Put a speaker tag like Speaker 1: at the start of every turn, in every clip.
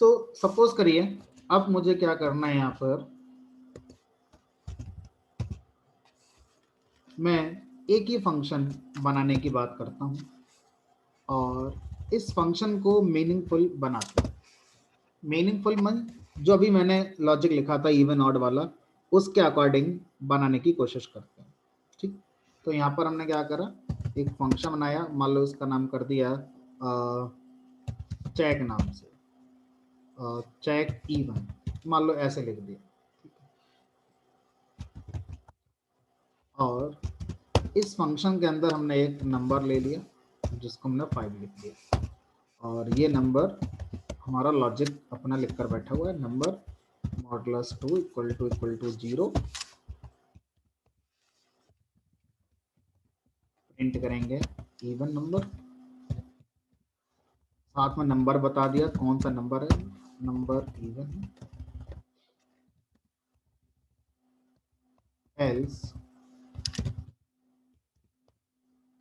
Speaker 1: So suppose करिए अब मुझे क्या करना है, यहाँ पर मैं एक ही फंक्शन बनाने की बात करता हूँ और इस फंक्शन को मीनिंगफुल बनाता हूँ। मीनिंगफुल मन जो अभी मैंने लॉजिक लिखा था इवन ऑड वाला, उसके अकॉर्डिंग बनाने की कोशिश करते हैं। ठीक, तो यहाँ पर हमने क्या करा, एक फंक्शन बनाया, मान लो उसका नाम कर दिया चेक नाम से, चेक इवन, मान लो ऐसे लिख दिया। और इस फंक्शन के अंदर हमने एक नंबर ले लिया जिसको हमने 5 लिख दिया, और ये नंबर हमारा लॉजिक अपना लिख कर बैठा हुआ है, number modulus 2 equal to 0 print करेंगे इवन नंबर, साथ में नंबर बता दिया कौन सा नंबर है, नंबर इवन है, एल्स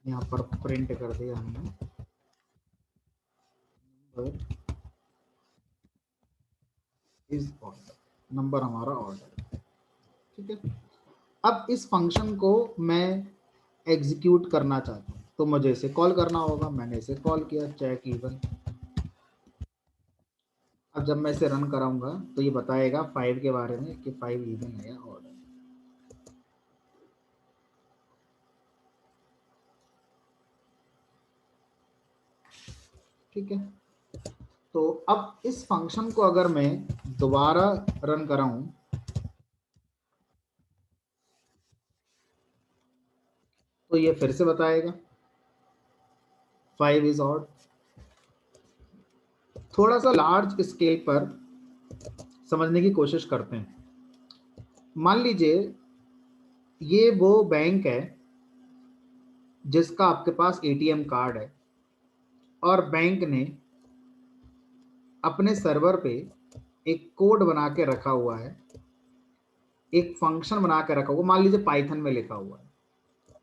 Speaker 1: यहाँ पर प्रिंट कर दिया हमने नंबर इज ऑर्डर, नंबर हमारा ऑर्डर है। ठीक है, अब इस फंक्शन को मैं एग्जीक्यूट करना चाहता हूँ तो मुझे इसे कॉल करना होगा, मैंने इसे कॉल किया चेक इवन। अब जब मैं इसे रन कराऊंगा तो ये बताएगा 5 के बारे में कि 5 इवन है या ऑड है। ठीक है, तो अब इस फंक्शन को अगर मैं दोबारा रन कराऊं तो ये फिर से बताएगा 5 इज ऑड। थोड़ा सा लार्ज स्केल पर समझने की कोशिश करते हैं। मान लीजिए ये वो बैंक है जिसका आपके पास एटीएम कार्ड है और बैंक ने अपने सर्वर पे एक कोड बना के रखा हुआ है, एक फंक्शन बना के रखा हुआ, मान लीजिए पाइथन में लिखा हुआ है,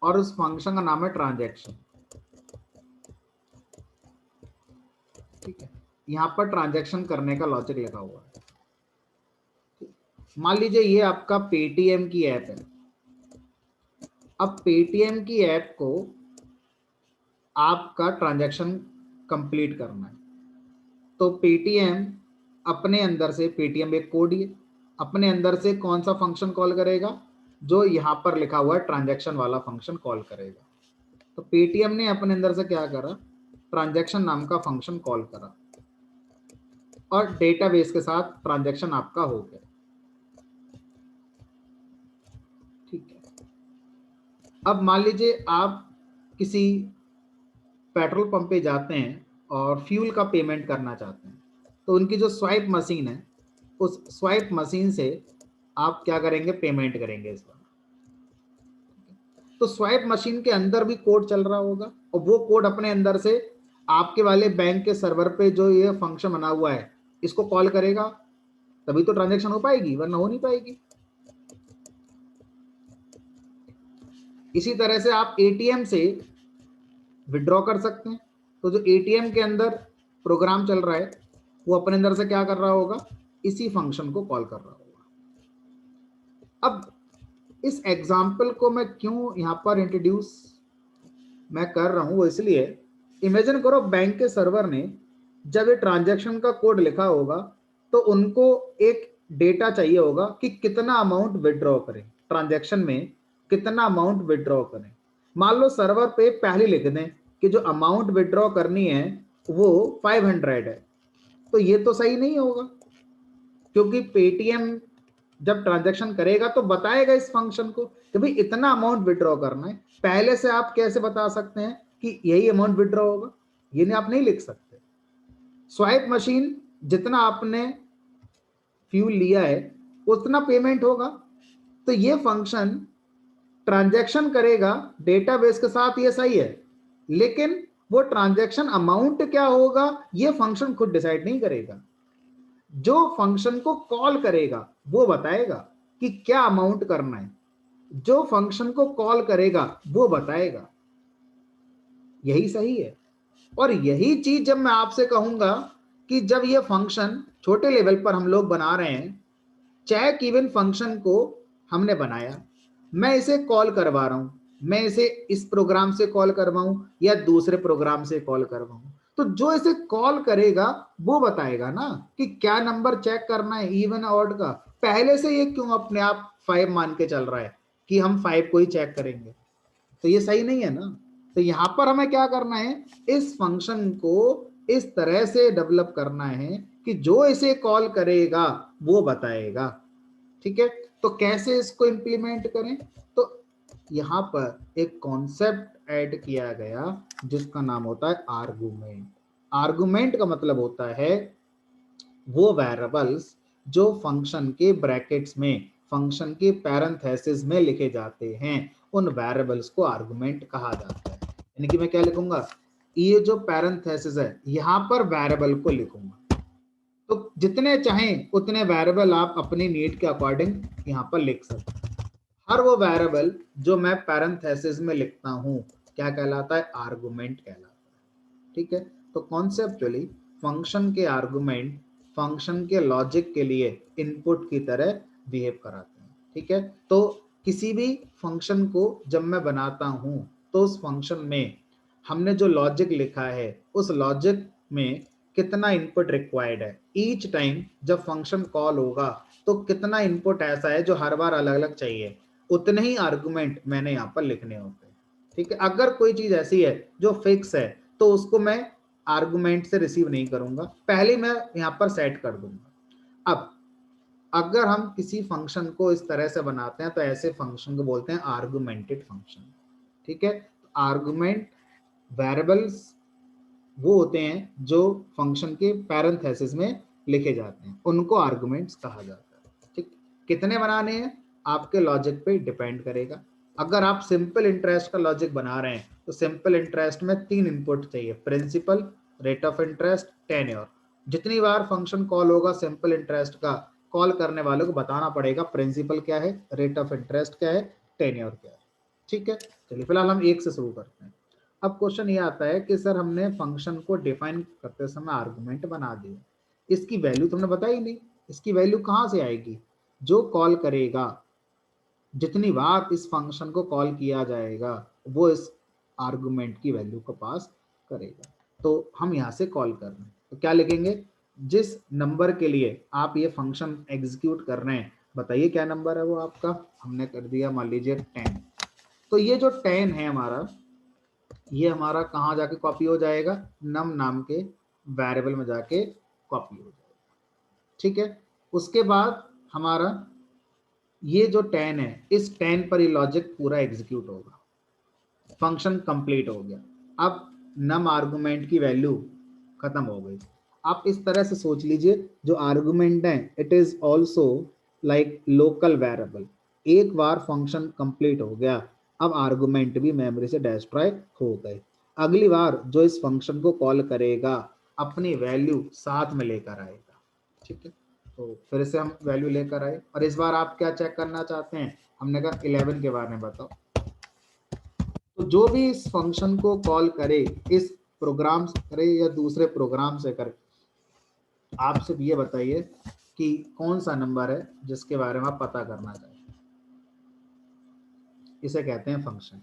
Speaker 1: और उस फंक्शन का नाम है ट्रांजैक्शन। ठीक है, यहाँ पर ट्रांजैक्शन करने का लॉजिक लिखा हुआ है। मान लीजिए ये आपका पेटीएम की ऐप है। अब पेटीएम की ऐप को आपका ट्रांजैक्शन कंप्लीट करना है, तो पेटीएम अपने अंदर से, पेटीएम एक कोड है, अपने अंदर से कौन सा फंक्शन कॉल करेगा, जो यहाँ पर लिखा हुआ है ट्रांजैक्शन वाला फंक्शन कॉल करेगा। तो पेटीएम ने अपने अंदर से क्या करा, ट्रांजैक्शन नाम का फंक्शन कॉल करा और डेटाबेस के साथ ट्रांजैक्शन आपका हो गया। ठीक है, अब मान लीजिए आप किसी पेट्रोल पंप पे जाते हैं और फ्यूल का पेमेंट करना चाहते हैं, तो उनकी जो स्वाइप मशीन है, उस स्वाइप मशीन से आप क्या करेंगे, पेमेंट करेंगे इस बार। तो स्वाइप मशीन के अंदर भी कोड चल रहा होगा और वो कोड अपने अंदर से आपके वाले बैंक के सर्वर पे जो ये फंक्शन बना हुआ है इसको कॉल करेगा, तभी तो ट्रांजैक्शन हो पाएगी, वरना हो नहीं पाएगी। इसी तरह से आप एटीएम से विड्रॉ कर सकते हैं, तो जो एटीएम के अंदर प्रोग्राम चल रहा है वो अपने अंदर से क्या कर रहा होगा, इसी फंक्शन को कॉल कर रहा होगा। अब इस एग्जाम्पल को मैं क्यों यहाँ पर इंट्रोड्यूस मैं कर रहा हूँ, वो इसलिए, इमेजिन करो बैंक के सर्वर ने जब ये ट्रांजैक्शन का कोड लिखा होगा तो उनको एक डेटा चाहिए होगा कि कितना अमाउंट विड्रॉ करें, ट्रांजैक्शन में कितना अमाउंट विड्रॉ करें। मान लो सर्वर पे पहले लिख दें कि जो अमाउंट विड्रॉ करनी है वो 500 है, तो ये तो सही नहीं होगा, क्योंकि पेटीएम जब ट्रांजैक्शन करेगा तो बताएगा इस फंक्शन को कि भाई इतना अमाउंट विड्रॉ करना है। पहले से आप कैसे बता सकते हैं कि यही अमाउंट विड्रॉ होगा, ये नहीं, आप नहीं लिख सकते। स्वाइप मशीन जितना आपने फ्यूल लिया है उतना पेमेंट होगा, तो ये फंक्शन ट्रांजैक्शन करेगा डेटाबेस के साथ, ये सही है, लेकिन वो ट्रांजैक्शन अमाउंट क्या होगा ये फंक्शन खुद डिसाइड नहीं करेगा। जो फंक्शन को कॉल करेगा वो बताएगा कि क्या अमाउंट करना है, जो फंक्शन को कॉल करेगा वो बताएगा। यही सही है। और यही चीज जब मैं आपसे कहूंगा कि जब ये फंक्शन छोटे लेवल पर हम लोग बना रहे हैं, चेक इवन फंक्शन को हमने बनाया, मैं इसे कॉल करवा रहा हूं, मैं इसे इस प्रोग्राम से कॉल करवाऊं या दूसरे प्रोग्राम से कॉल करवाऊं, तो जो इसे कॉल करेगा वो बताएगा ना कि क्या नंबर चेक करना है, इवन ऑड का। पहले से ये क्यों अपने आप 5 मान के चल रहा है कि हम 5 को ही चेक करेंगे, तो ये सही नहीं है ना। तो यहां पर हमें क्या करना है, इस फंक्शन को इस तरह से डेवलप करना है कि जो इसे कॉल करेगा वो बताएगा। ठीक है, तो कैसे इसको इंप्लीमेंट करें, तो यहां पर एक कॉन्सेप्ट ऐड किया गया जिसका नाम होता है आर्गुमेंट। आर्गुमेंट का मतलब होता है वो वेरिएबल्स जो फंक्शन के ब्रैकेट्स में, फंक्शन के पैरेंथेसिस में लिखे जाते हैं, उन वेरिएबल्स को आर्गुमेंट कहा जाता है। यानी कि मैं क्या लिखूंगा, ये जो पैरेंथेसिस है यहां पर वेरिएबल को लिखूंगा, तो जितने चाहें उतने वेरिएबल आप अपनी नीड के अकॉर्डिंग यहां पर लिख सकते हैं। हर वो वेरिएबल जो मैं पैरेंथेसिस में लिखता हूं क्या कहलाता है, आर्गुमेंट कहलाता है। ठीक है, तो कॉन्सेप्चुअली फंक्शन के आर्गुमेंट फंक्शन के लॉजिक के लिए इनपुट की तरह बिहेव कराते हैं। ठीक है, तो किसी भी फंक्शन को जब मैं बनाता हूं तो उस फंक्शन में हमने जो लॉजिक लिखा है उस लॉजिक में कितना इनपुट रिक्वायर्ड है, ईच टाइम जब फंक्शन कॉल होगा तो कितना इनपुट ऐसा है जो हर बार अलग अलग चाहिए, उतने ही आर्गुमेंट मैंने यहाँ पर लिखने होते हैं। ठीक है, अगर कोई चीज ऐसी है जो फिक्स है तो उसको मैं आर्गुमेंट से रिसीव नहीं करूंगा, पहले मैं यहाँ पर सेट कर दूंगा। अब अगर हम किसी फंक्शन को इस तरह से बनाते हैं तो ऐसे फंक्शन को बोलते हैं आर्गुमेंटेड फंक्शन। ठीक है, आर्गुमेंट वेरिएबल्स वो होते हैं जो फंक्शन के पैरेंथेसिस में लिखे जाते हैं, उनको आर्गुमेंट्स कहा जाता है। ठीक, कितने बनाने हैं आपके लॉजिक पे डिपेंड करेगा। अगर आप सिंपल इंटरेस्ट का लॉजिक बना रहे हैं तो सिंपल इंटरेस्ट में 3 इनपुट चाहिए, principal, rate of interest, tenure. जितनी बार फंक्शन कॉल होगा सिंपल इंटरेस्ट का, कॉल करने वालों को बताना पड़ेगा प्रिंसिपल क्या है, रेट ऑफ इंटरेस्ट क्या है, टेन्योर क्या है। ठीक है, चलिए फिलहाल हम एक से शुरू करते हैं। अब क्वेश्चन ये आता है कि सर हमने फंक्शन को डिफाइन करते समय आर्गुमेंट बना दिया, इसकी वैल्यू तुमने बताई नहीं, इसकी वैल्यू कहाँ से आएगी, जो कॉल करेगा, जितनी बार इस फंक्शन को कॉल किया जाएगा वो इस आर्गुमेंट की वैल्यू को पास करेगा। तो हम यहाँ से कॉल कर रहे हैं तो क्या लिखेंगे, जिस नंबर के लिए आप ये फंक्शन एग्जीक्यूट कर रहे हैं बताइए क्या नंबर है वो आपका, हमने कर दिया मान लीजिए 10। तो ये जो 10 है हमारा, ये हमारा कहाँ जाके कॉपी हो जाएगा, नम नाम के वेरिएबल में जाके कॉपी हो जाएगा। ठीक है, उसके बाद हमारा ये जो 10 है इस 10 पर ही लॉजिक पूरा एग्जीक्यूट होगा, फंक्शन कंप्लीट हो गया। अब नम आर्गुमेंट की वैल्यू खत्म हो गई। आप इस तरह से सोच लीजिए जो आर्गुमेंट है it is also like local variable, एक बार फंक्शन कंप्लीट हो गया अब आर्गुमेंट भी मेमोरी से डिस्ट्रॉय हो गए, अगली बार जो इस फंक्शन को कॉल करेगा अपनी वैल्यू साथ में लेकर आएगा। ठीक है, तो फिर से हम वैल्यू लेकर आए और इस बार आप क्या चेक करना चाहते हैं, हमने कहा 11 के बारे में बताओ। तो जो भी इस फंक्शन को कॉल करे, इस प्रोग्राम से करे या दूसरे प्रोग्राम से करे, आप सिर्फ ये बताइए कि कौन सा नंबर है जिसके बारे में आप पता करना चाहते हैं। इसे कहते हैं function.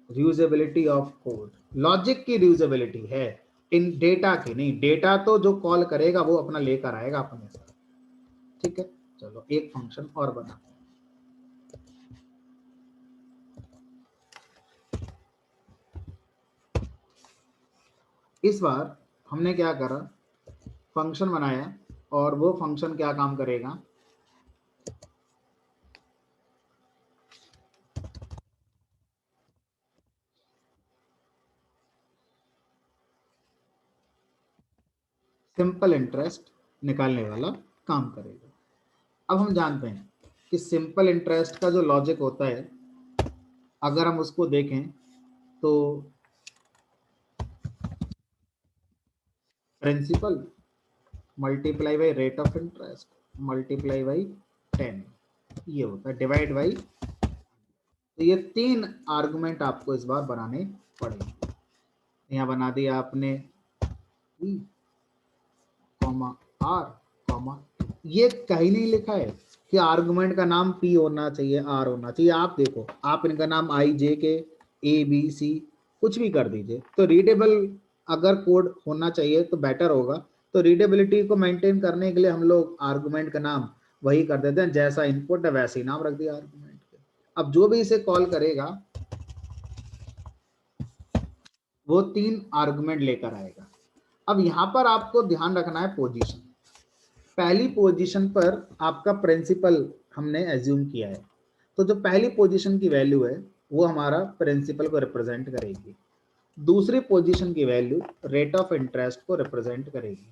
Speaker 1: Reusability of code, logic की रीयूजेबिलिटी है, इन डेटा की नहीं, डेटा तो जो कॉल करेगा वो अपना लेकर आएगा अपने साथ। ठीक है, चलो एक फंक्शन और बनाते हैं। इस बार हमने क्या करा, फंक्शन बनाया और वो फंक्शन क्या काम करेगा, सिंपल इंटरेस्ट निकालने वाला काम करेगा। अब हम जानते हैं कि सिंपल इंटरेस्ट का जो लॉजिक होता है अगर हम उसको देखें तो principal multiply by rate of interest multiply by 10, ये होता है डिवाइड बाई। तो ये 3 आर्गुमेंट आपको इस बार बनाने पड़ेंगे। यहाँ बना दिया आपने, आर कॉमा, ये कहीं नहीं लिखा है कि आर्गुमेंट का नाम पी होना चाहिए, आर होना चाहिए। आप देखो, आप इनका नाम आई जे के ए बी सी कुछ भी कर दीजिए, तो रीडेबल अगर कोड होना चाहिए तो बेटर होगा। तो रीडेबिलिटी को मेंटेन करने के लिए हम लोग आर्गुमेंट का नाम वही कर देते हैं, जैसा इनपुट है वैसे ही नाम रख दिया आर्गुमेंट के। अब जो भी इसे कॉल करेगा वो 3 आर्गुमेंट लेकर आएगा। अब यहां पर आपको ध्यान रखना है पोजीशन। पहली पोजीशन पर आपका प्रिंसिपल हमने एज्यूम किया है, तो जो पहली पोजीशन की वैल्यू है वो हमारा प्रिंसिपल को रिप्रेजेंट करेगी। दूसरी पोजीशन की वैल्यू रेट ऑफ इंटरेस्ट को रिप्रेजेंट करेगी,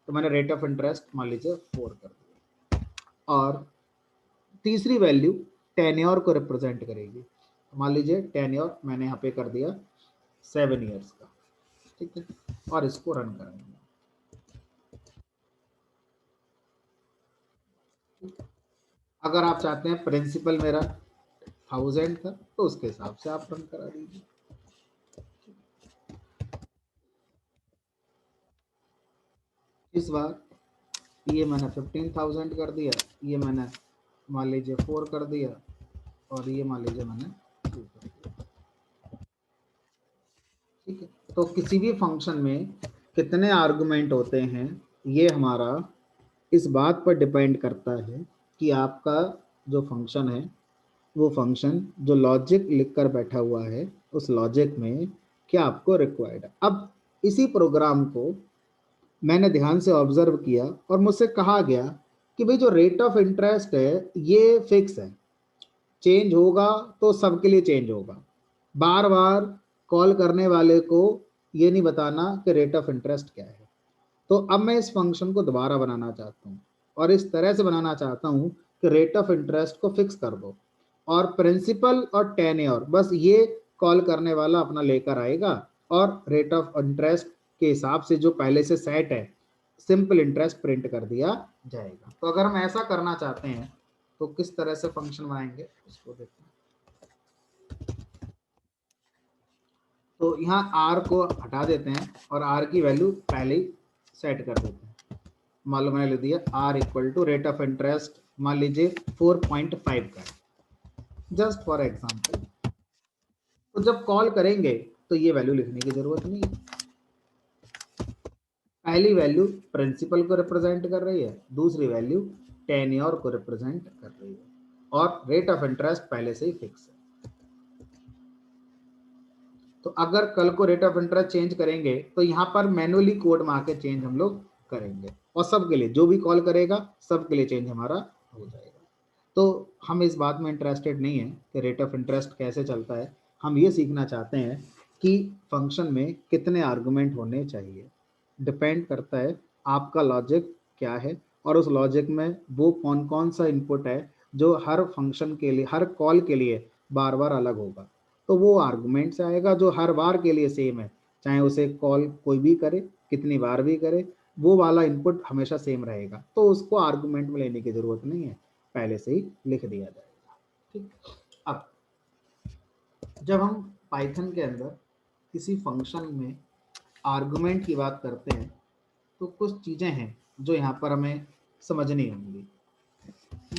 Speaker 1: तो मैंने रेट ऑफ इंटरेस्ट मान लीजिए 4 कर दिया। और तीसरी वैल्यू टेन्योर को रिप्रेजेंट करेगी, मान लीजिए टेन्योर मैंने यहाँ पे कर दिया 7 ईयर्स का, ठीक है। और इसको रन करेंगे। अगर आप चाहते हैं प्रिंसिपल मेरा 1000 था तो उसके हिसाब से आप रन करा दीजिए। इस बार ये मैंने 15,000 कर दिया, ये मैंने मान लीजिए 4 कर दिया, और ये मान लीजिए मैंने 2 कर दिया, ठीक है। तो किसी भी फंक्शन में कितने आर्गुमेंट होते हैं ये हमारा इस बात पर डिपेंड करता है कि आपका जो फंक्शन है वो फंक्शन जो लॉजिक लिखकर बैठा हुआ है उस लॉजिक में क्या आपको रिक्वायर्ड है। अब इसी प्रोग्राम को मैंने ध्यान से ऑब्जर्व किया और मुझसे कहा गया कि भाई जो रेट ऑफ इंटरेस्ट है ये फिक्स है, चेंज होगा तो सबके लिए चेंज होगा। बार बार कॉल करने वाले को ये नहीं बताना कि रेट ऑफ इंटरेस्ट क्या है। तो अब मैं इस फंक्शन को दोबारा बनाना चाहता हूँ और इस तरह से बनाना चाहता हूँ कि रेट ऑफ इंटरेस्ट को फिक्स कर दो और प्रिंसिपल और टेन्योर बस ये कॉल करने वाला अपना लेकर आएगा, और रेट ऑफ इंटरेस्ट के हिसाब से जो पहले से सेट है सिंपल इंटरेस्ट प्रिंट कर दिया जाएगा। तो अगर हम ऐसा करना चाहते हैं तो किस तरह से फंक्शन बनाएंगे उसको देखते हैं। तो यहाँ आर को हटा देते हैं और आर की वैल्यू पहले ही सेट कर देते हैं। मान लो मैंने लिख दिया R equal to rate of interest मान लीजिए 4.5 का, जस्ट फॉर एग्जाम्पल। तो जब कॉल करेंगे तो ये वैल्यू लिखने की जरूरत नहीं है। पहली वैल्यू प्रिंसिपल को रिप्रेजेंट कर रही है, दूसरी वैल्यू टेन्योर को रिप्रेजेंट कर रही है, और रेट ऑफ इंटरेस्ट पहले से ही फिक्स है। तो अगर कल को रेट ऑफ इंटरेस्ट चेंज करेंगे तो यहाँ पर मैनुअली कोड में आके चेंज हम लोग करेंगे, और सबके लिए जो भी कॉल करेगा सबके लिए चेंज हमारा हो जाएगा। तो हम इस बात में इंटरेस्टेड नहीं है कि रेट ऑफ इंटरेस्ट कैसे चलता है, हम ये सीखना चाहते हैं कि फंक्शन में कितने आर्गुमेंट होने चाहिए। डिपेंड करता है आपका लॉजिक क्या है और उस लॉजिक में वो कौन कौन सा इनपुट है जो हर फंक्शन के लिए हर कॉल के लिए बार बार अलग होगा। तो वो आर्गुमेंट से आएगा जो हर बार के लिए सेम है, चाहे उसे कॉल कोई भी करे कितनी बार भी करे वो वाला इनपुट हमेशा सेम रहेगा, तो उसको आर्गुमेंट में लेने की जरूरत नहीं है, पहले से ही लिख दिया जाएगा। ठीक। अब जब हम पाइथन के अंदर किसी फंक्शन में आर्गुमेंट की बात करते हैं तो कुछ चीजें हैं जो यहाँ पर हमें समझनी होंगी।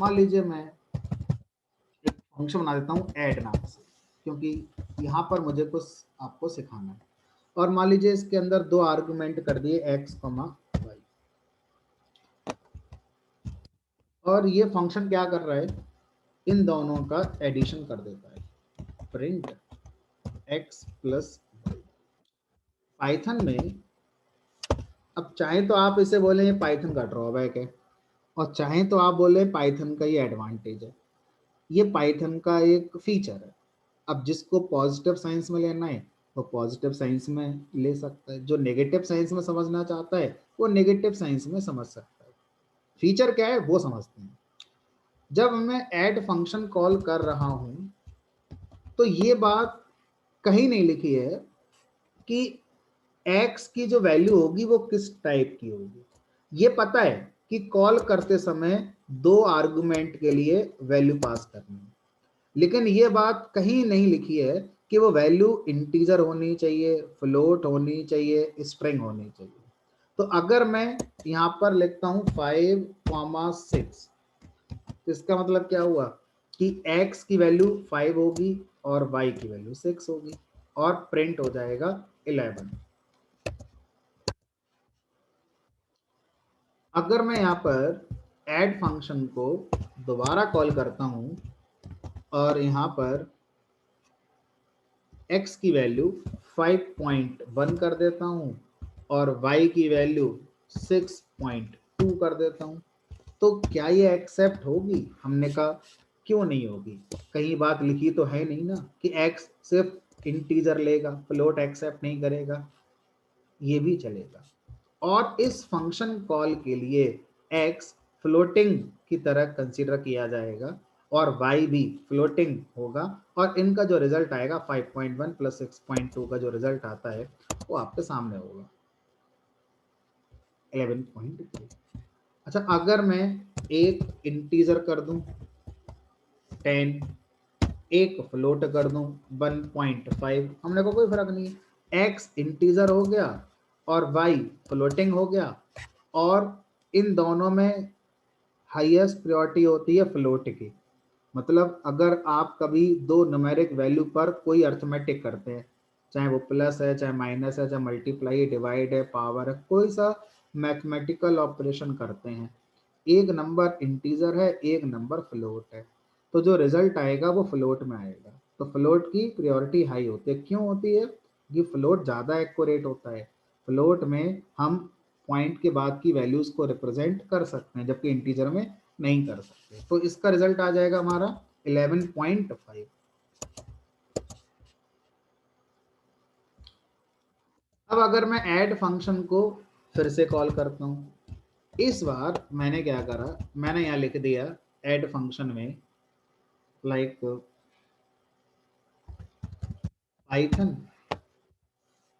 Speaker 1: मान लीजिए मैं एक फंक्शन बना देता हूँ ऐड नाम से, क्योंकि यहाँ पर मुझे कुछ आपको सिखाना है। और मान लीजिए इसके अंदर 2 आर्गुमेंट कर दिए x, y, और ये फंक्शन क्या कर रहा है, इन दोनों का एडिशन कर देता है, print x plus y। Python में अब चाहे तो आप इसे बोले पाइथन का ड्रॉबैक है, और चाहे तो आप बोले पाइथन का ये एडवांटेज है। ये पाइथन का एक फीचर है। अब जिसको पॉजिटिव साइंस में लेना है वो पॉजिटिव साइंस में ले सकता है, जो नेगेटिव साइंस में समझना चाहता है वो नेगेटिव साइंस में समझ सकता है। फीचर क्या है वो समझते हैं। जब मैं ऐड फंक्शन कॉल कर रहा हूं तो ये बात कहीं नहीं लिखी है कि x की जो वैल्यू होगी वो किस टाइप की होगी। ये पता है कि कॉल करते समय 2 आर्गुमेंट के लिए वैल्यू पास करनी है, लेकिन ये बात कहीं नहीं लिखी है कि वो वैल्यू इंटीजर होनी चाहिए, फ्लोट होनी चाहिए, स्ट्रिंग होनी चाहिए। तो अगर मैं यहाँ पर लिखता हूँ 5,6, तो इसका मतलब क्या हुआ कि x की वैल्यू 5 होगी और y की वैल्यू 6 होगी और प्रिंट हो जाएगा 11। अगर मैं यहाँ पर ऐड फंक्शन को दोबारा कॉल करता हूँ और यहाँ पर x की वैल्यू 5.1 कर देता हूँ और y की वैल्यू 6.2 कर देता हूँ, तो क्या ये एक्सेप्ट होगी? हमने कहा क्यों नहीं होगी, कहीं बात लिखी तो है नहीं ना कि x सिर्फ इंटीजर लेगा, फ्लोट एक्सेप्ट नहीं करेगा, ये भी चलेगा। और इस फंक्शन कॉल के लिए x फ्लोटिंग की तरह कंसीडर किया जाएगा और y भी फ्लोटिंग होगा और इनका जो रिजल्ट आएगा 5.1 प्लस 6.2 का जो रिजल्ट आता है वो आपके सामने होगा 11.3। अच्छा, अगर मैं एक इंटीजर कर दूं 10, एक फ्लोट कर दूं 1.5, हमने को कोई फर्क नहीं है, x इंटीजर हो गया और y फ्लोटिंग हो गया और इन दोनों में हाईएस्ट प्रायोरिटी होती है फ्लोट की। मतलब अगर आप कभी दो न्यूमेरिक वैल्यू पर कोई अर्थमेटिक करते हैं, चाहे वो प्लस है, चाहे माइनस है, चाहे मल्टीप्लाई डिवाइड है, पावर है, कोई सा मैथमेटिकल ऑपरेशन करते हैं, एक नंबर इंटीजर है, एक नंबर फ्लोट है, तो जो रिजल्ट आएगा वो फ्लोट में आएगा। तो फ्लोट की प्रायोरिटी हाई होती है। क्यों होती है? कि फ्लोट ज़्यादा एक्यूरेट होता है। फ्लोट में हम पॉइंट के बाद की वैल्यूज को रिप्रेजेंट कर सकते हैं, जबकि इंटीजर में नहीं कर सकते। तो इसका रिजल्ट आ जाएगा हमारा 11.5। अब अगर मैं ऐड फंक्शन को फिर से कॉल करता हूँ, इस बार मैंने क्या करा, मैंने यहाँ लिख दिया ऐड फंक्शन में लाइक पाइथन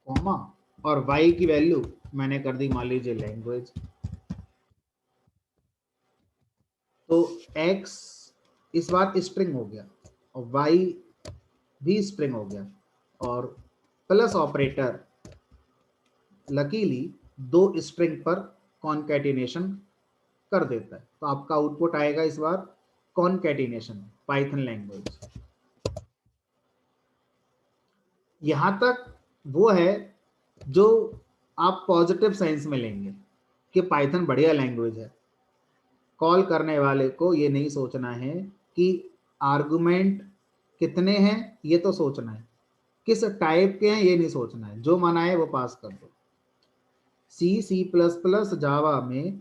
Speaker 1: कॉमा और y की वैल्यू मैंने कर दी मान लीजिए लैंग्वेज। तो x इस बार स्ट्रिंग हो गया और y भी स्ट्रिंग हो गया और प्लस ऑपरेटर लकीली दो स्ट्रिंग पर कॉन्कैटिनेशन कर देता है। तो आपका आउटपुट आएगा इस बार कॉन्कैटिनेशन पाइथन लैंग्वेज। यहां तक वो है जो आप पॉजिटिव साइंस में लेंगे कि पाइथन बढ़िया लैंग्वेज है। कॉल करने वाले को ये नहीं सोचना है कि आर्गुमेंट कितने हैं, ये तो सोचना है, किस टाइप के हैं ये नहीं सोचना है, जो मना है वो पास कर दो। सी प्लस प्लस जावा में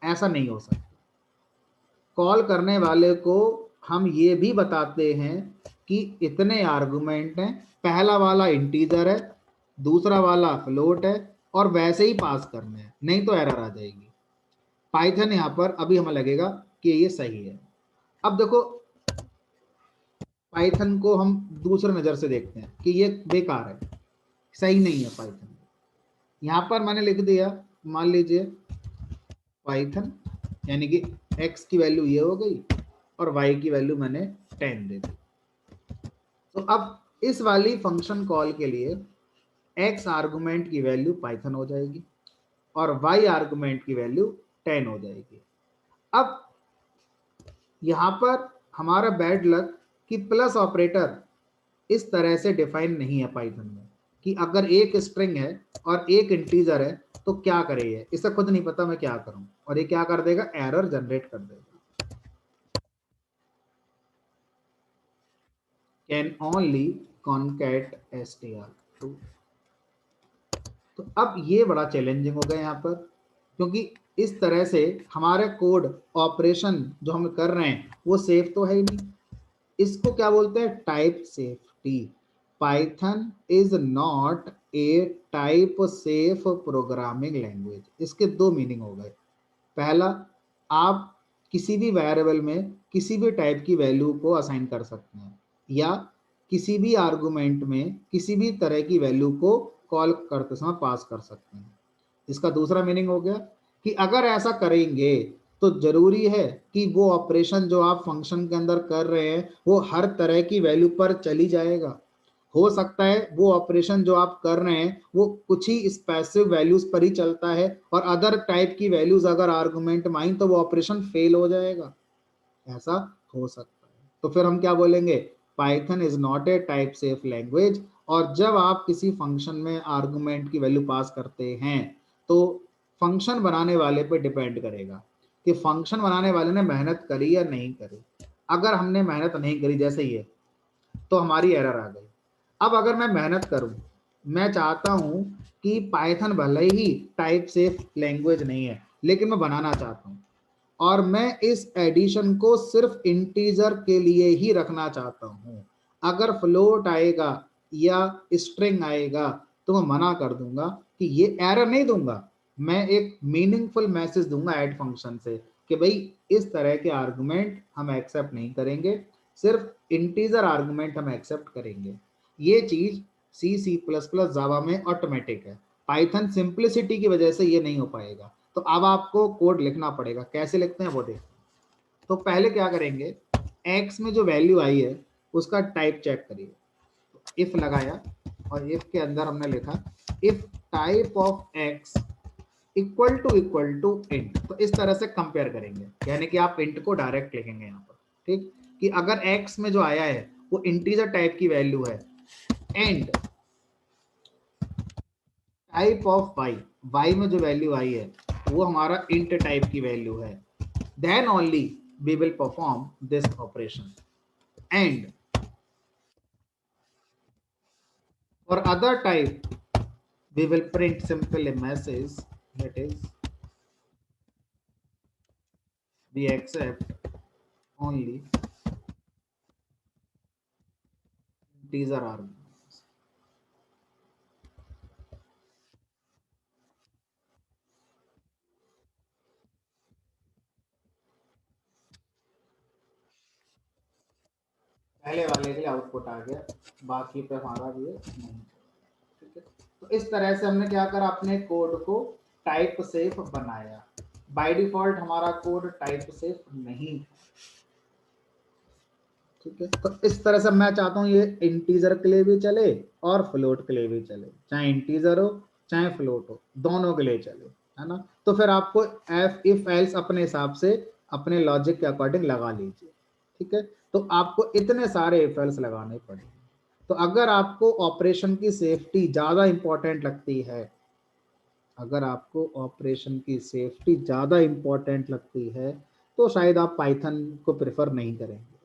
Speaker 1: ऐसा नहीं हो सकता। कॉल करने वाले को हम ये भी बताते हैं कि इतने आर्गुमेंट हैं, पहला वाला इंटीजर है, दूसरा वाला फ्लोट है और वैसे ही पास करने हैं, नहीं तो एरर आ जाएगी। पाइथन यहाँ पर अभी हमें लगेगा कि ये सही है। अब देखो पाइथन को हम दूसरे नज़र से देखते हैं कि ये बेकार है, सही नहीं है पाइथन। यहाँ पर मैंने लिख दिया मान लीजिए पाइथन, यानी कि x की वैल्यू ये हो गई और y की वैल्यू मैंने 10 दे दी। तो अब इस वाली फंक्शन कॉल के लिए x आर्गुमेंट की वैल्यू पाइथन हो जाएगी और y आर्गुमेंट की वैल्यू 10 हो जाएगी। अब यहाँ पर हमारा बैड लक कि प्लस ऑपरेटर इस तरह से डिफाइन नहीं है पाइथन में कि अगर एक स्ट्रिंग है और एक इंटीजर है तो क्या करे, ये इसे खुद नहीं पता मैं क्या करूं और ये क्या कर देगा, एरर जनरेट कर देगा। Can only concat str2। तो अब ये बड़ा चैलेंजिंग हो गया यहाँ पर, क्योंकि इस तरह से हमारे कोड ऑपरेशन जो हम कर रहे हैं वो सेफ तो है ही नहीं। इसको क्या बोलते हैं, type safety. Python is not a type safe programming language. इसके दो मीनिंग हो गए। पहला, आप किसी भी वेरिएबल में किसी भी टाइप की वैल्यू को असाइन कर सकते हैं या किसी भी आर्गुमेंट में किसी भी तरह की वैल्यू को कॉल करते समय पास कर सकते हैं। इसका दूसरा मीनिंग हो गया कि अगर ऐसा करेंगे तो जरूरी है कि वो ऑपरेशन जो आप फंक्शन के अंदर कर रहे हैं वो हर तरह की वैल्यू पर चली जाएगा। हो सकता है वो ऑपरेशन जो आप कर रहे हैं वो कुछ ही स्पेसिफिक वैल्यूज पर ही चलता है और अदर टाइप की वैल्यूज अगर आर्गुमेंट में आई तो वो ऑपरेशन फेल हो जाएगा, ऐसा हो सकता है। तो फिर हम क्या बोलेंगे, Python is not a type safe language. और जब आप किसी फंक्शन में आर्गुमेंट की वैल्यू पास करते हैं तो फंक्शन बनाने वाले पे डिपेंड करेगा कि फंक्शन बनाने वाले ने मेहनत करी या नहीं करी। अगर हमने मेहनत नहीं करी जैसे ये, तो हमारी एरर आ गई। अब अगर मैं मेहनत करूं, मैं चाहता हूं कि पाइथन भले ही टाइप सेफ लैंग्वेज नहीं है लेकिन मैं बनाना चाहता हूं और मैं इस एडिशन को सिर्फ इंटीजर के लिए ही रखना चाहता हूं। अगर फ्लोट आएगा या स्ट्रिंग आएगा तो मैं मना कर दूंगा कि ये एरर नहीं दूंगा, मैं एक मीनिंगफुल मैसेज दूंगा ऐड फंक्शन से कि भाई इस तरह के आर्गुमेंट हम एक्सेप्ट नहीं करेंगे, सिर्फ इंटीजर आर्गुमेंट हम एक्सेप्ट करेंगे। ये चीज C++ जावा में ऑटोमेटिक है, पाइथन सिंप्लिसिटी की वजह से ये नहीं हो पाएगा। तो अब आपको कोड लिखना पड़ेगा, कैसे लिखते हैं वो देखते हैं। तो पहले क्या करेंगे, x में जो वैल्यू आई है उसका टाइप चेक करिए। इफ लगाया और इफ के अंदर हमने लिखा if type of x equal to int, तो इस तरह से कंपेयर करेंगे, यानी कि आप इंट को डायरेक्ट लिखेंगे यहाँ पर, ठीक, कि अगर x में जो आया है वो इंटीजर टाइप की वैल्यू है एंड टाइप ऑफ y में जो वैल्यू आई है वो हमारा इंट टाइप की वैल्यू है, then only we will perform this operation. And for other type we will print simply a message, that is we accept only integer arguments. पहले वाले के लिए आउटपुट आ गया, बाकी पे हमारा भी नहीं, ठीक है। तो इस तरह से हमने क्या करा, अपने कोड को टाइप सेफ बनाया। बाय डिफॉल्ट हमारा कोड टाइप सेफ नहीं, ठीक है। तो इस तरह से मैं चाहता हूँ ये इंटीजर के लिए भी चले और फ्लोट के लिए भी चले, चाहे इंटीजर हो चाहे फ्लोट हो, दोनों के लिए चले, है ना। तो फिर आपको एफ इफ एल्स अपने हिसाब से अपने लॉजिक के अकॉर्डिंग लगा लीजिए, ठीक है। तो आपको इतने सारे इफ एल्स लगाने पड़ेंगे। तो अगर आपको ऑपरेशन की सेफ्टी ज्यादा इंपॉर्टेंट लगती है, अगर आपको ऑपरेशन की सेफ्टी ज़्यादा इम्पोर्टेंट लगती है तो शायद आप पाइथन को प्रेफर नहीं करेंगे,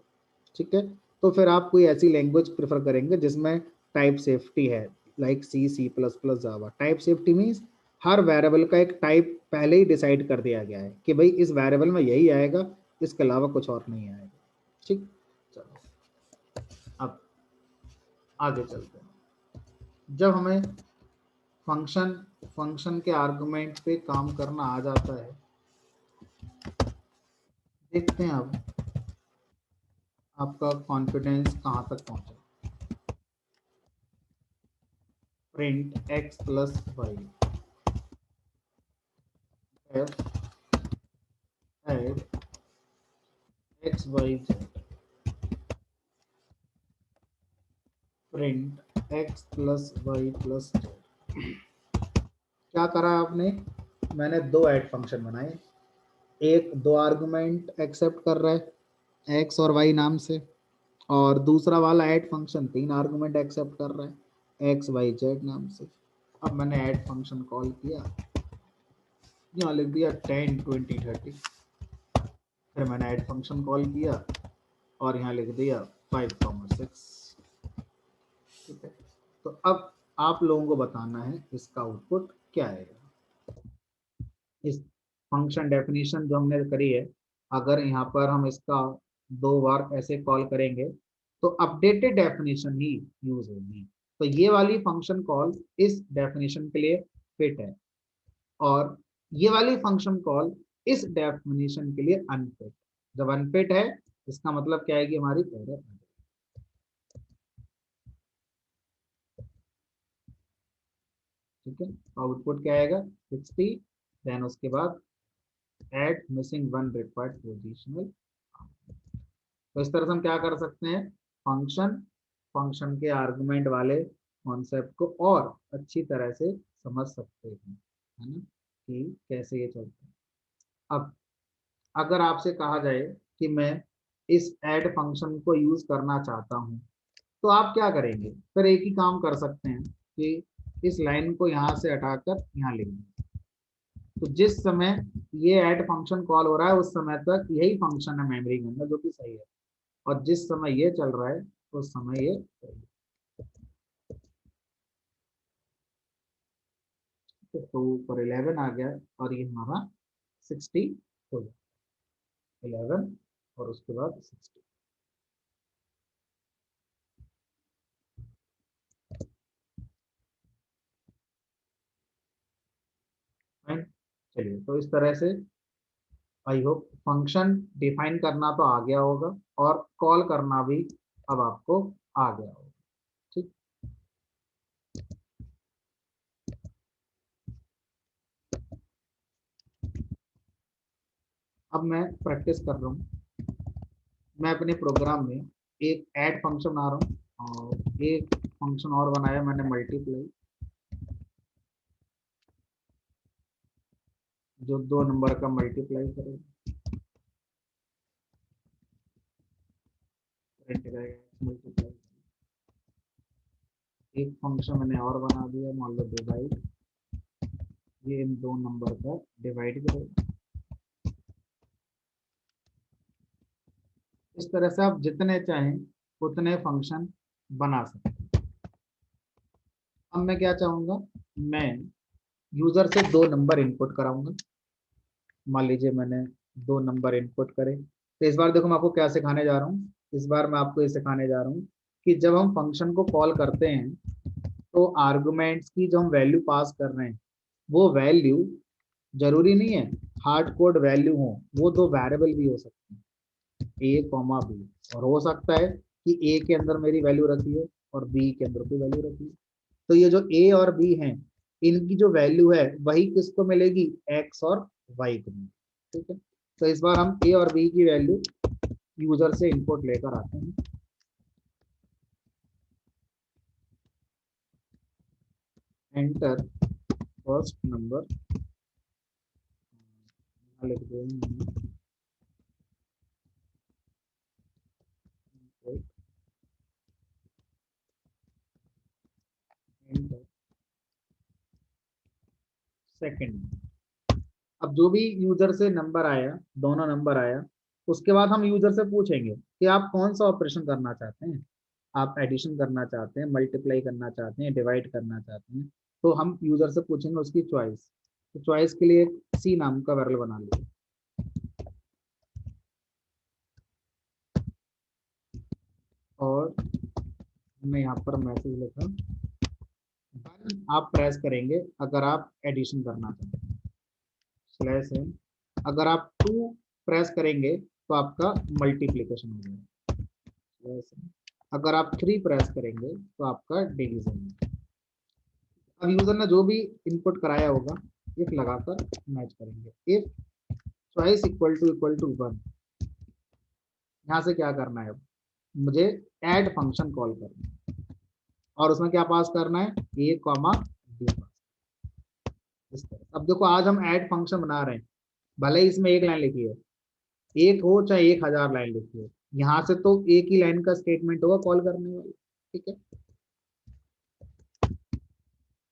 Speaker 1: ठीक है। तो फिर आप कोई ऐसी लैंग्वेज प्रेफर करेंगे जिसमें टाइप सेफ्टी है, लाइक C++ जावा। टाइप सेफ्टी मीन्स हर वेरिएबल का एक टाइप पहले ही डिसाइड कर दिया गया है कि भाई इस वेरिएबल में यही आएगा, इसके अलावा कुछ और नहीं आएगा, ठीक। चलो अब आगे चलते हैं। जब हमें फंक्शन फंक्शन के आर्गुमेंट पे काम करना आ जाता है, देखते हैं अब आपका कॉन्फिडेंस कहाँ तक पहुंचा। Print x plus y f add x y z, print x plus y plus z. क्या करा आपने, मैंने दो ऐड फंक्शन बनाए, एक दो आर्गुमेंट एक्सेप्ट कर रहा है एक्स और वाई नाम से, और दूसरा वाला ऐड फंक्शन तीन आर्गुमेंट एक्सेप्ट कर रहा है एक्स वाई जेड नाम से। अब मैंने ऐड फंक्शन कॉल किया, यहाँ लिख दिया 10 20 30, फिर मैंने ऐड फंक्शन कॉल किया और यहाँ लिख दिया 5,6, ठीक है। तो अब आप लोगों को बताना है इसका आउटपुट क्या आएगा। इस फंक्शन डेफिनेशन जो हमने करी है, अगर यहाँ पर हम इसका दो बार ऐसे कॉल करेंगे तो अपडेटेड डेफिनेशन ही यूज होगी। तो ये वाली फंक्शन कॉल इस डेफिनेशन के लिए फिट है और ये वाली फंक्शन कॉल इस डेफिनेशन के लिए अनफिट। जब अनफिट है इसका मतलब क्या है कि हमारी एरर, ठीक है। आउटपुट क्या आएगा 60, देन उसके बाद add missing one required positional. तो इस तरह से हम क्या कर सकते हैं, फंक्शन फंक्शन के आर्गुमेंट वाले कॉन्सेप्ट को और अच्छी तरह से समझ सकते हैं, है ना, कि कैसे ये चलता है। अब अगर आपसे कहा जाए कि मैं इस ऐड फंक्शन को यूज करना चाहता हूँ, तो आप क्या करेंगे? फिर एक ही काम कर सकते हैं कि इस लाइन को यहाँ से हटाकर यहाँ लिख दें। तो जिस समय ये ऐड फंक्शन कॉल हो रहा है उस समय तक यही फंक्शन है मेमोरी के अंदर, जो कि सही है, और जिस समय ये चल रहा है उस समय ये सही है। तो 2 पर 11 आ गया और ये हमारा 60 हो गया, 11 और उसके बाद 60। फाइन। चलिए, तो इस तरह से आई होप फंक्शन डिफाइन करना तो आ गया होगा और कॉल करना भी अब आपको आ गया होगा। ठीक। अब मैं प्रैक्टिस कर रहा हूँ। मैं अपने प्रोग्राम में एक ऐड फंक्शन बना रहा हूँ और एक फंक्शन और बनाया मैंने, मल्टीप्लाई, जो 2 नंबर का मल्टीप्लाई करेगा। मल्टीप्लाई। एक फंक्शन मैंने और बना दिया, मान लो डिवाइड, ये इन 2 नंबर का डिवाइड करेगा। इस तरह से आप जितने चाहें उतने फंक्शन बना सकते हैं। अब मैं क्या चाहूंगा, मैं यूजर से 2 नंबर इनपुट कराऊंगा। मान लीजिए मैंने 2 नंबर इनपुट करे, तो इस बार देखो मैं आपको क्या सिखाने जा रहा हूँ। इस बार मैं आपको ये सिखाने जा रहा हूँ कि जब हम फंक्शन को कॉल करते हैं तो आर्गुमेंट्स की जो हम वैल्यू पास कर रहे हैं, वो वैल्यू जरूरी नहीं है हार्ड कोड वैल्यू हो, वो 2 वेरिएबल भी हो सकते हैं, ए कॉमा बी। और हो सकता है कि ए के अंदर मेरी वैल्यू रखी है और बी के अंदर कोई वैल्यू रखी है। तो ये जो ए और बी हैं, इनकी जो वैल्यू है वही किसको मिलेगी, एक्स और वाई को मिलेगी। ठीक है, तो इस बार हम ए और बी की वैल्यू यूजर से इनपुट लेकर आते हैं। एंटर फर्स्ट नंबर, लिख दें एंटर सेकंड। अब जो भी यूजर से नंबर आया, दोनों नंबर आया, उसके बाद हम यूजर से पूछेंगे कि आप कौन सा ऑपरेशन करना चाहते हैं। आप एडिशन करना चाहते हैं, मल्टीप्लाई करना चाहते हैं, डिवाइड करना चाहते हैं। तो हम यूजर से पूछेंगे उसकी चॉइस। तो चॉइस के लिए सी नाम का वेरिएबल बना लिया और मैं यहाँ पर मैसेज लिखा, डन आप प्रेस करेंगे अगर आप एडिशन करना चाहते हैं, स्लैश है। अगर आप 2 प्रेस करेंगे तो आपका मल्टीप्लीकेशन हो जाएगा, स्लैश है। अगर आप 3 प्रेस करेंगे तो आपका डिवीजन है। अब यूजर ने जो भी इनपुट कराया होगा इफ लगाकर मैच करेंगे। इफ चॉइस इक्वल टू 1, यहाँ से क्या करना है, मुझे ऐड फंक्शन कॉल करना है और उसमें क्या पास करना है, ए कॉमा बी पास। इस तरह अब देखो आज हम ऐड फंक्शन बना रहे हैं, भले ही इसमें एक लाइन लिखी है, एक हो चाहे 1000 लाइन लिखी हो, यहाँ से तो एक ही लाइन का स्टेटमेंट होगा कॉल करने वाला। ठीक है,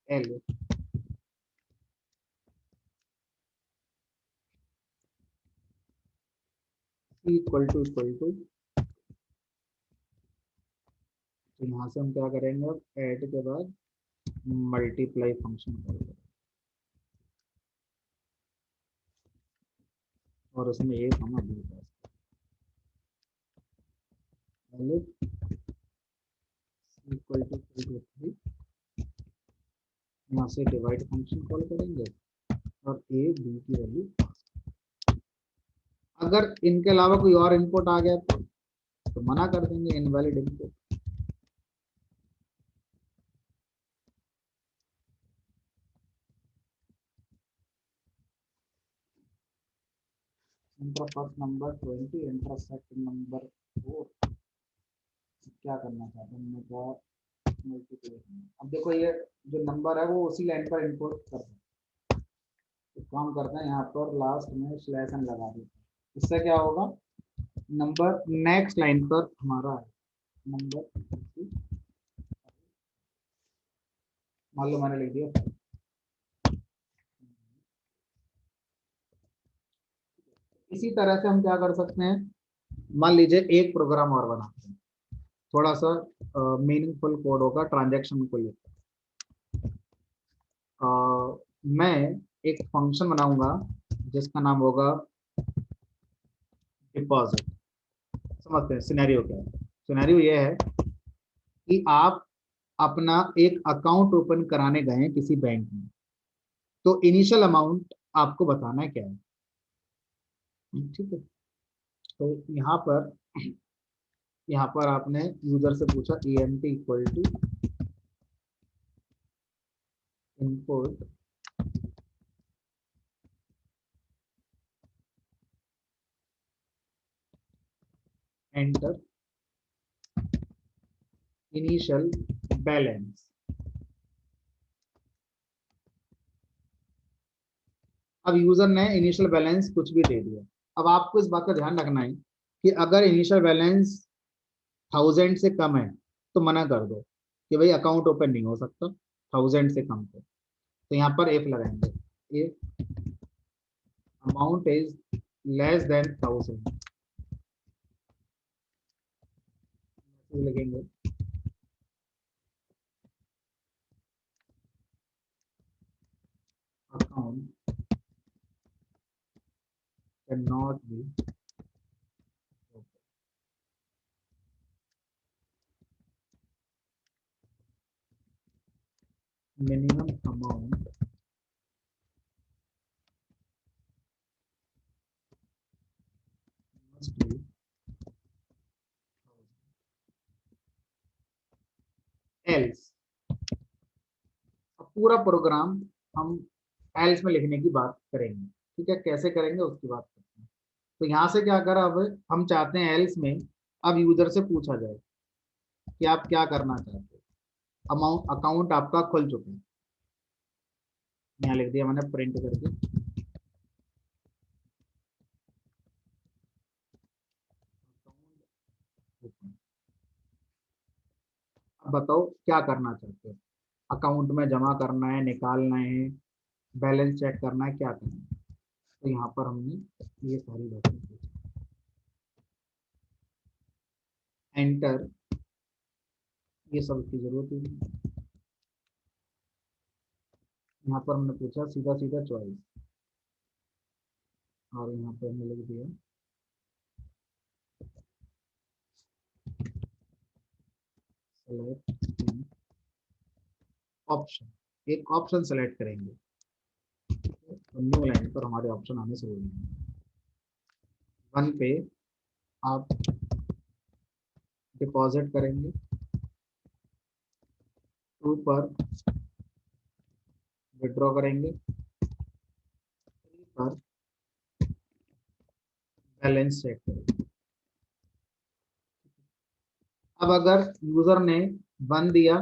Speaker 1: एल इक्वल टू, तो यहाँ से हम क्या करेंगे, अब ऐड के बाद मल्टीप्लाई फंक्शन करेंगे और उसमें a comma b pass, equal to 3, यहाँ से डिवाइड फंक्शन कॉल करेंगे और ए बी की वैल्यू। अगर इनके अलावा कोई और इनपुट आ गया तो मना कर देंगे, invalid input. enter first number 20, enter second number 4, क्या करना चाहते हैं, हमने कहा मल्टीप्लाई। अब देखो ये जो नंबर है वो उसी लाइन पर इनपुट कर दें। तो काम करते हैं यहाँ पर लास्ट में स्लैश एन लगा देते हैं। इससे क्या होगा, नंबर नेक्स्ट लाइन पर हमारा है नंबर, मान लो मैंने लिख दिया। इसी तरह से हम क्या कर सकते हैं, मान लीजिए एक प्रोग्राम और बनाते हैं, थोड़ा सा मीनिंगफुल कोड होगा ट्रांजैक्शन को लेकर। मैं एक फंक्शन बनाऊंगा जिसका नाम होगा डिपॉजिट। समझते हैं सिनेरियो क्या है। सिनेरियो ये है कि आप अपना एक अकाउंट ओपन कराने गए हैं किसी बैंक में, तो इनिशियल अमाउंट आपको बताना है क्या है, ठीक है। तो यहाँ पर आपने यूजर से पूछा EMT equal to input enter initial balance. अब यूजर ने इनिशियल बैलेंस कुछ भी दे दिया। अब आपको इस बात का ध्यान रखना है कि अगर इनिशियल बैलेंस 1000 से कम है तो मना कर दो कि भाई अकाउंट ओपन नहीं हो सकता 1000 से कम पे। तो यहाँ पर इफ लगाएंगे, if amount is less than 1000 लिखेंगे, account can not B minimum amount must B else. पूरा प्रोग्राम हम एल्स में लिखने की बात करेंगे, ठीक है, कैसे करेंगे उसकी बात करते हैं। तो यहाँ से क्या कर, अब हम चाहते हैं एल्स में अब यूजर से पूछा जाए कि आप क्या करना चाहते हो। अमाउंट अकाउंट आपका खुल चुका है, यहाँ लिख दिया मैंने प्रिंट करके। अब बताओ क्या करना चाहते हो, अकाउंट में जमा करना है, निकालना है, बैलेंस चेक करना है, क्या करना है। तो यहाँ पर हमने ये सारी बातें एंटर, ये सब की जरूरत है। यहाँ पर हमने पूछा सीधा सीधा चॉइस, और यहाँ पर हमने लिख दिया सेलेक्ट ऑप्शन। एक ऑप्शन सेलेक्ट करेंगे, तो न्यू लाइन पर हमारे ऑप्शन आने शुरू हो जाएंगे। 1 पे आप डिपॉजिट करेंगे, 2 पर विड्रॉ करेंगे, 3 पर बैलेंस चेक करेंगे। अब अगर यूजर ने 1 दिया,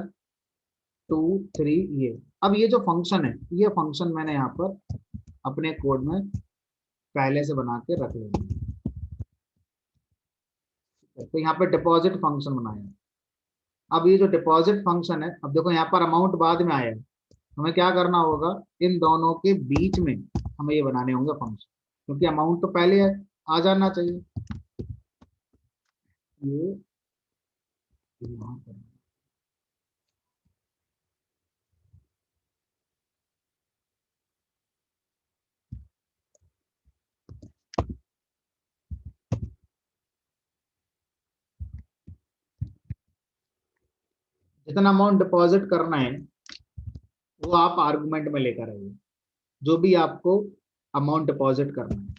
Speaker 1: 2, 3, ये अब ये जो फंक्शन है, ये फंक्शन मैंने यहाँ पर अपने कोड में पहले से बना के रख लेंगे। तो यहाँ पे डिपॉजिट फंक्शन बनाया। अब ये जो डिपॉजिट फंक्शन है, अब देखो यहाँ पर अमाउंट बाद में आया है, हमें क्या करना होगा, इन दोनों के बीच में हमें ये बनाने होंगे फंक्शन, क्योंकि अमाउंट तो पहले आ जाना चाहिए। ये यहाँ पर जितना अमाउंट डिपॉजिट करना है वो आप आर्गुमेंट में लेकर आइए, जो भी आपको अमाउंट डिपॉजिट करना है।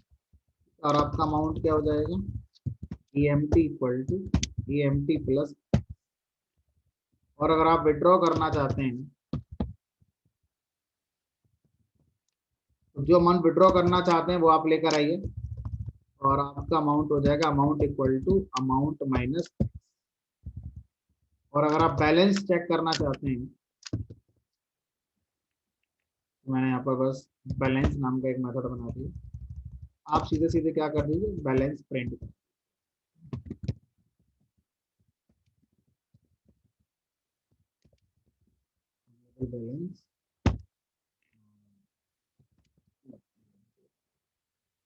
Speaker 1: और आपका अमाउंट क्या हो जाएगा, EMT equal to EMT plus. और अगर आप विड्रॉ करना चाहते हैं तो जो अमाउंट विड्रॉ करना चाहते हैं वो आप लेकर आइए, और आपका अमाउंट हो जाएगा amount equal to amount minus. और अगर आप बैलेंस चेक करना चाहते हैं, मैंने यहाँ पर बस बैलेंस नाम का एक मेथड बना दिया। आप सीधे सीधे क्या कर दीजिए, बैलेंस प्रिंट कर बैलेंस,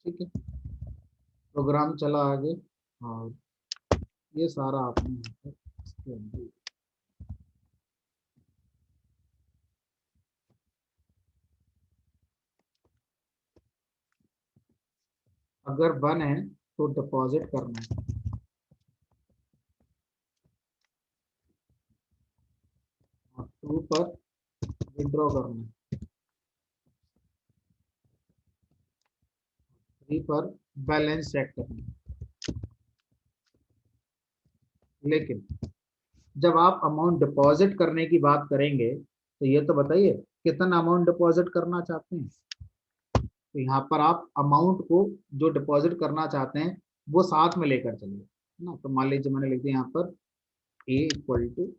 Speaker 1: ठीक है, प्रोग्राम चला आगे। और ये सारा आपने यहाँ पर इसके अंदर, अगर 1 है तो डिपॉजिट करना है, और 2 पर विड्रॉ करना है, 3 पर बैलेंस चेक करना है। लेकिन जब आप अमाउंट डिपॉजिट करने की बात करेंगे तो ये तो बताइए कितना अमाउंट डिपॉजिट करना चाहते हैं। तो यहाँ पर आप अमाउंट को जो डिपॉजिट करना चाहते हैं वो साथ में लेकर चलिए ना। तो मान लीजिए मैंने लिख दिया यहाँ पर a equal to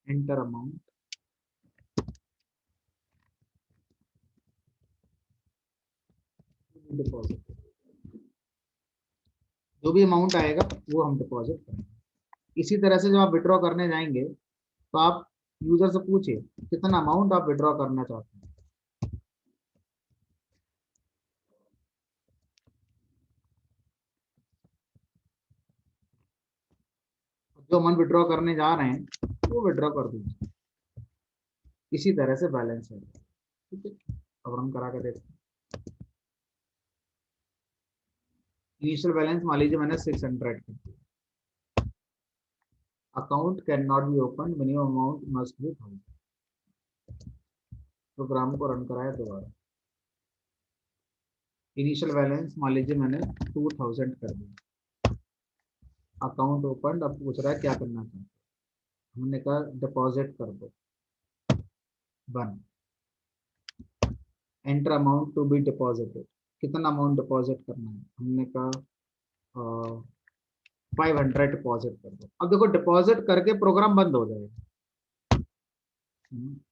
Speaker 1: enter amount deposit, जो भी अमाउंट आएगा वो हम डिपॉजिट करेंगे। इसी तरह से जब आप विड्रॉ करने जाएंगे तो आप यूजर से पूछिए कितना अमाउंट आप विड्रॉ करना चाहते हैं। जो अमाउंट विड्रॉ करने जा रहे हैं वो विड्रॉ कर दीजिए। इसी तरह से बैलेंस है, ठीक है। अब हम करा के देखते हैं। इनिशियल बैलेंस मान लीजिए मैंने 600 कर दिया। Account can not be open, minimum amount must be 1000। Program को रन कराया दोबारा। इनिशियल बैलेंस मान लीजिए मैंने 2000 कर दिया। अकाउंट ओपन, अब पूछ रहा है क्या करना चाहते हैं। हमने कहा डिपॉजिट कर दो 1। Enter amount to be deposited, कितना अमाउंट डिपॉजिट करना है। हमने कहा 500 डिपॉजिट कर दो। अब देखो डिपॉजिट करके प्रोग्राम बंद हो जाएगा।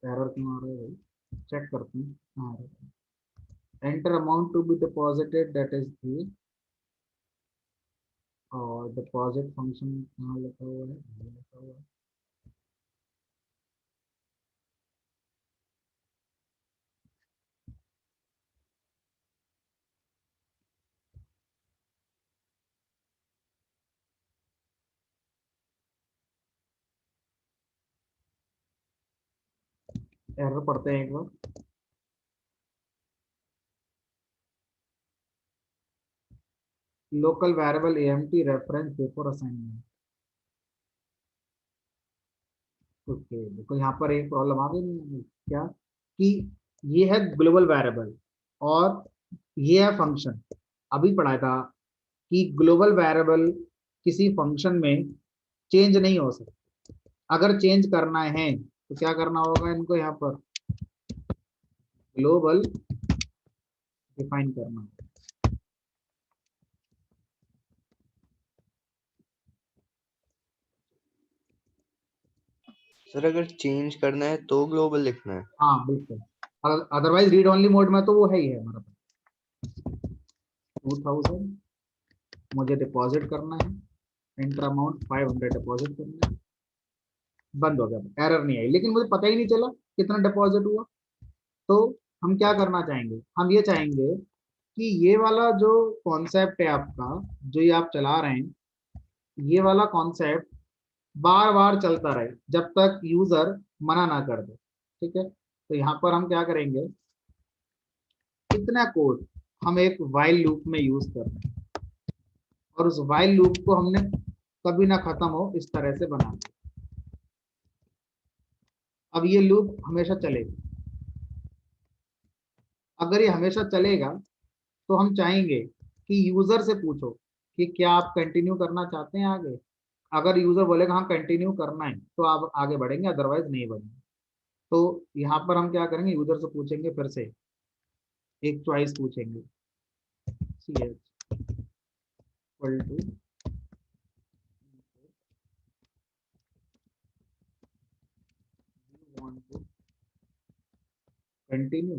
Speaker 1: एरर क्यों आ रहा है भाई, चेक करते हैं। हाँ, enter amount to be deposited that is the, और डिपॉजिट फंक्शन कहाँ लिखा हुआ है, ये लिखा हुआ है। एरर पढ़ते हैं एक बार। Local variable AMT reference before assignment. Okay, देखो यहाँ पर एक प्रॉब्लम आ गई क्या, कि ये है ग्लोबल वेरिएबल और ये है फंक्शन। अभी पढ़ा था कि ग्लोबल वेरिएबल किसी फंक्शन में चेंज नहीं हो सकता। अगर चेंज करना है तो क्या करना होगा, इनको यहाँ पर ग्लोबल डिफाइन करना होगा।
Speaker 2: सर अगर चेंज करना है तो ग्लोबल लिखना है?
Speaker 1: हाँ बिल्कुल, अदरवाइज रीड ओनली मोड में तो वो है ही है हमारा पास। 2000 मुझे डिपॉजिट करना है, एंटर अमाउंट 500 डिपॉजिट करना है, बंद हो गया, एरर नहीं आई। लेकिन मुझे पता ही नहीं चला कितना डिपॉजिट हुआ। तो हम क्या करना चाहेंगे, हम ये चाहेंगे कि ये वाला जो कॉन्सेप्ट है आपका, जो ये आप चला रहे हैं, ये वाला कॉन्सेप्ट बार बार चलता रहे जब तक यूजर मना ना कर दे, ठीक है। तो यहाँ पर हम क्या करेंगे, इतना कोड हम एक वाइल लूप में यूज कर रहे हैं, और उस वाइल लूप को हमने कभी ना खत्म हो इस तरह से बना दिया। अब ये लूप हमेशा चलेगा। अगर ये हमेशा चलेगा तो हम चाहेंगे कि यूजर से पूछो कि क्या आप कंटिन्यू करना चाहते हैं आगे। अगर यूजर बोलेगा हाँ कंटिन्यू करना है तो आप आगे बढ़ेंगे, अदरवाइज नहीं बढ़ेंगे। तो यहाँ पर हम क्या करेंगे, यूजर से पूछेंगे फिर से एक चॉइस पूछेंगे, C H equal to want to continue,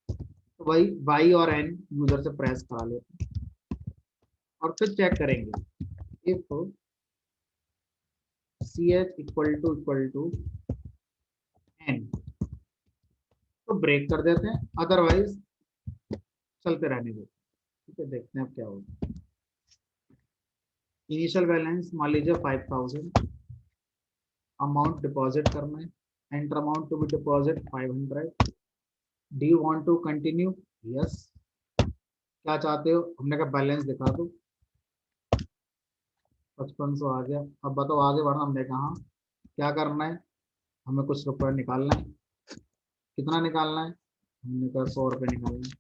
Speaker 1: तो वही वाई और एन यूजर से प्रेस करा लेते हैं और फिर चेक करेंगे if C H equal to N तो ब्रेक कर देते हैं, अदरवाइज चलते रहने देते हैं। ठीक है, देखते हैं अब क्या होगा। इनिशियल बैलेंस मान लीजिए 5000, अमाउंट डिपॉजिट करना है, enter amount to be deposit 500, do you want to continue, yes, क्या चाहते हो, हमने कहा बैलेंस दिखा दो, 5500 आ गया, अब बताओ आगे बढ़ना, हमने कहा क्या करना है, हमें कुछ रुपये निकालना है, कितना निकालना है, हमने कहा 100 रुपये निकालना है।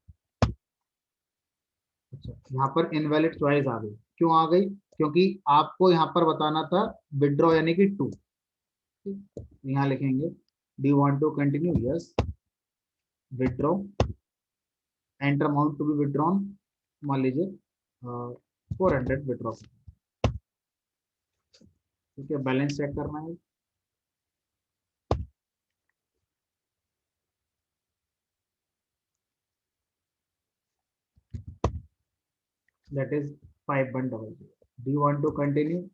Speaker 1: अच्छा, यहाँ पर इनवैलिड चॉइस आ गई, क्यों आ गई, क्योंकि आपको यहाँ पर बताना था विड्रॉ यानी कि टू, यहाँ लिखेंगे do you want to continue, yes, withdraw, enter amount to be withdrawn, मान लीजिए 400 विड्रॉ, ठीक है, बैलेंस चेक करना है, that is 5100, do you want to continue.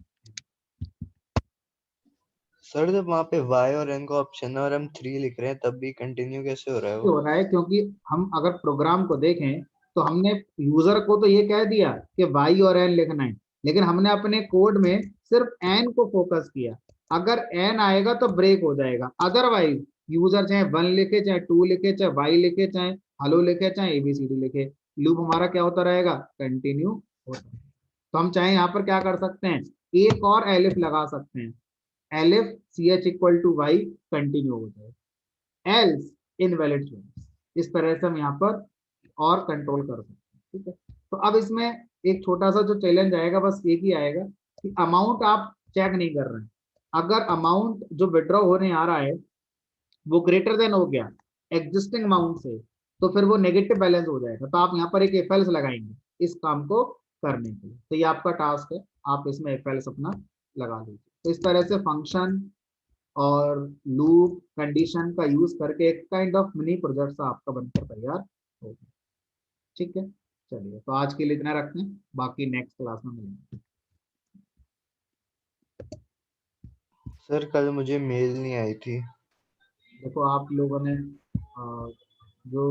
Speaker 2: Sir जब वहाँ पे y और n का ऑप्शन है और हम 3 लिख रहे हैं तब भी कंटिन्यू कैसे हो रहा है वो?
Speaker 1: हो रहा है क्योंकि हम अगर प्रोग्राम को देखें तो हमने यूजर को तो ये कह दिया कि वाई और एन लिखना है, लेकिन हमने अपने कोड में सिर्फ एन को फोकस किया, अगर एन आएगा तो ब्रेक हो जाएगा, अदरवाइज यूजर चाहे 1 लिखे, चाहे 2 लिखे, चाहे वाई लिखे, चाहे हेलो लिखे, चाहे एबीसीडी लिखे, लूप हमारा क्या होता रहेगा, कंटिन्यू होता रहेगा। तो हम चाहे यहाँ पर क्या कर सकते हैं, एक और एलिफ लगा सकते हैं, elif C H equal to Y continue हो जाएगा, एल्स इनवैलिड चॉइस, इस तरह से हम यहाँ पर और कंट्रोल कर सकते हैं। ठीक है, तो अब इसमें एक छोटा सा जो चैलेंज आएगा, बस एक ही आएगा कि अमाउंट आप चेक नहीं कर रहे हैं, अगर अमाउंट जो विड्रॉ होने आ रहा है वो ग्रेटर देन हो गया एग्जिस्टिंग अमाउंट से, तो फिर वो नेगेटिव बैलेंस हो जाएगा, तो आप यहाँ पर एक इफ एल्स लगाएंगे इस काम को करने के लिए, तो ये आपका टास्क है, आप इसमें इफ एल्स अपना लगा लीजिए। तो इस तरह से फंक्शन और लूप कंडीशन का यूज करके एक काइंड ऑफ मिनी प्रोजेक्ट आपका बनकर तैयार होगा। ठीक है, चलिए तो आज के लिए इतना रखते हैं, बाकी नेक्स्ट क्लास में मिलेंगे।
Speaker 2: सर कल मुझे मेल नहीं आई थी।
Speaker 1: देखो आप लोगों ने जो